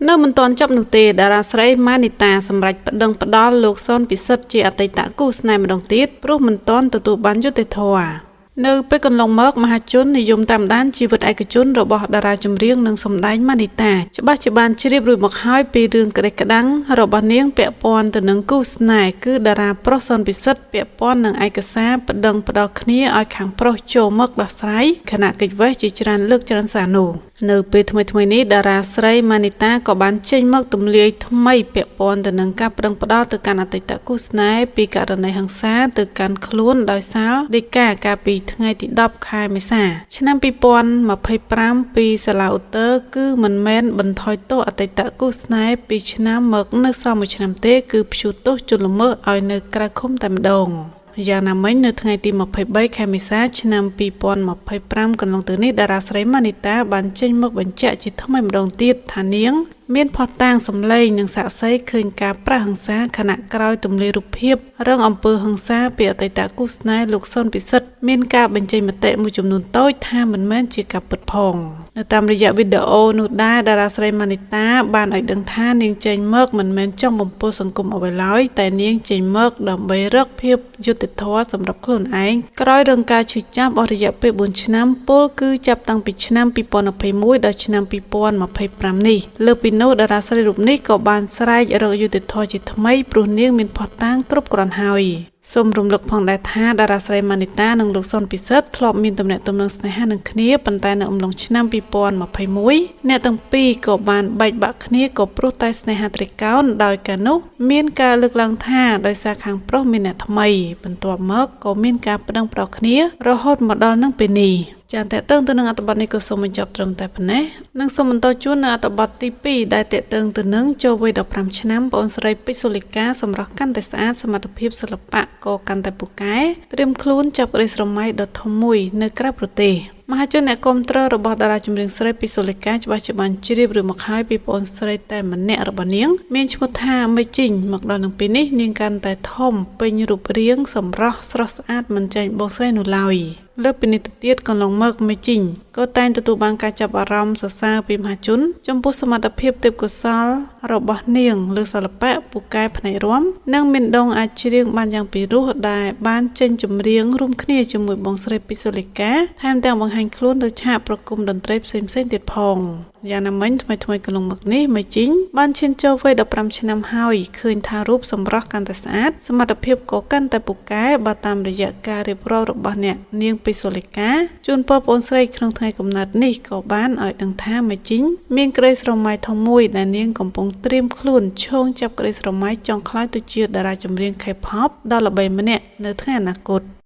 នៅមិនទាន់ចប់នោះទេតារាស្រីម៉ានីតាសម្រេចប្តឹងផ្ដាល់លោកសុនពិសិដ្ឋជាអតីតគូស្នេហ៍ម្ដងទៀតព្រោះមិនទាន់ទទួលបានយុត្តិធម៌នៅពេលកន្លងមកមហាជននិយមតាមដានជីវិតឯកជនរបស់តារាចម្រៀងនិងសម្ដែងម៉ានីតាច្បាស់ជាបានជ្រាបរួចមកហើយពីរឿងក្តីក្តាំងរបស់នាងពាក់ព័ន្ធទៅនឹងគូស្នេហ៍គឺតារាប្រុសសុនពិសិដ្ឋពាក់ព័ន្ធនឹងឯកសារប្តឹងផ្ដាល់គ្នាឲ្យខាងប្រុសចូលមកដោះស្រាយខណៈកិច្ចវេះជាច្រើនលើកច្រើនសារនោះនៅពេលថ្មីនេះតារាស្រីម៉ានីតាក៏បានចេញមកទម្លាយថ្មីពាក់ព័ន្ធទៅនឹងការប្តឹងផ្ដាល់ទៅកាន់អតីតគូស្នេហ៍ពីករណីហិង្សាទៅកាន់ខ្លួនដោយសារដីកាកាលពីថ្ងៃទី10 ខែមេសាឆ្នាំ2025ពីសាឡាឧត្តរគឺមិនមែនបន្ថយទោសអតីតគូស្នេហ៍ពីឆ្នាំមកនៅសល់1ឆ្នាំទេគឺព្យួរទោសជន់ល្មើសឲ្យនៅក្រៅឃុំតែម្ដងយ៉ាងណាមិញនៅថ្ងៃទី23 ខែមេសាឆ្នាំ2025កន្លងទៅនេះតារាស្រីម៉ានីតាបានចេញមកបញ្ជាក់ជាថ្មីម្ដងទៀតថានាងមានផុសតាងសម្លេងនិងសាក្សីឃើញការប្រះហិង្សាខណៈក្រោយទម្លាយរូបភាពរឿងអំពើហិង្សាពីអតីតគូស្នេហ៍លោកសុនពិសិដ្ឋមានការបញ្ចេញមតិមួយចំនួនតូចថាមិនមែនជាការពិតផងនៅតាមរយៈវីដេអូនោះដែរតារាស្រីម៉ានីតាបានឲ្យដឹងថានាងចេញមកមិនមែនចង់បំពុលសង្គមអ្វីឡើយតែនាងចេញមកដើម្បីរកភាពយុត្តិធម៌សម្រាប់ខ្លួនឯងក្រោយរឿងការឈឺចាប់អស់រយៈពេល4ឆ្នាំពលគឺចាប់តាំងពីឆ្នាំ2021ដល់ឆ្នាំ2025នេះលើពីនោះតារាស្រីរូបនេះក៏បានស្រែករកយុត្តិធម៌ជាថ្មីព្រោះនាងមានភស្តុតាងគ្រប់គ្រាន់ហើយសូមរំលឹកផងដែរថាតារាស្រីម៉ានីតានិងលោកសុនពិសិដ្ឋធ្លាប់មានទំនាក់ទំនងស្នេហានឹងគ្នាប៉ុន្តែនៅអំឡុងឆ្នាំ2021អ្នកទាំងពីរក៏បានបែកបាក់គ្នាក៏ព្រោះតែស្នេហាត្រីកោណដោយកាលនោះមានការលើកឡើងថាដោយសារខាងប្រុសមានអ្នកថ្មីបន្ទាប់មកក៏មានការប្តឹងប្រោសគ្នារហូតមកដល់នឹងពេលនេះចាតើតើទៅនឹងអត្ថបទនេះក៏សូមបញ្ចប់ត្រឹមតែប៉ុណ្ណេះនិងសូមបន្តជូននៅអត្ថបទទី2ដែលតេតឹងទៅនឹងចូលវ័យ15ឆ្នាំបងស្រីពេជ្រសូលីកាសម្រាប់កាន់តែស្អាតសមត្ថភាពសិល្បៈក៏កាន់តែពូកែត្រៀមខ្លួនចាប់ក្តីស្រមៃដ៏ធំមួយនៅក្រៅប្រទេសមហាជនអ្នកគាំទ្ររបស់តារាចម្រៀងស្រីពេជ្រសូលីកាច្បាស់ជាបានជ្រាបរឿងមកហើយពីបងស្រីតែម្នាក់របស់នាងមានឈ្មោះថាមេជីងមកដល់នឹងពេលនេះនាងកាន់តែធំពេញរូបរាងសម្រស់ស្រស់ស្អាតមិនចាញ់បងស្រីនោះឡើយលើពីនេះទៅទៀតកន្លងមកមេជីងក៏តែងទទួលបានការចាប់អារម្មណ៍សរសើរពីមហាជនចំពោះសមត្ថភាពទេពកោសល្យរបស់នាងលើសិល្បៈពូកែផ្នែករាំនិងមានដងអាចច្រៀងបានយ៉ាងពិរោះដែលបានចេញចម្រៀងរួមគ្នាជាមួយបងស្រីពេជ្រសូលីកាថែមទាំងបង្ហាញខ្លួនលើឆាកប្រគំតន្ត្រីផ្សេងៗទៀតផងយ៉ាងណាមិញថ្មីកន្លងមកនេះមេជីងបានឈានចូលវ័យ15ឆ្នាំហើយឃើញថារូបសម្រស់កាន់តែស្អាតសមត្ថភាពក៏កាន់តែពូកែបើតាមរយៈការរៀបរាប់របស់អ្នកនាងពេជ្រសូលីកាជូនពរបងស្រីក្នុងថ្ងៃកំណើតនេះក៏បានឲ្យដឹងថាមេជីងមានក្តីស្រមៃធំមួយដែលនាងកំពុងត្រៀមខ្លួនឈោងចាប់ក្តីស្រមៃចង់ក្លាយទៅជាតារាចម្រៀង K-pop ដ៏ល្បីម្នាក់នៅថ្ងៃអនាគត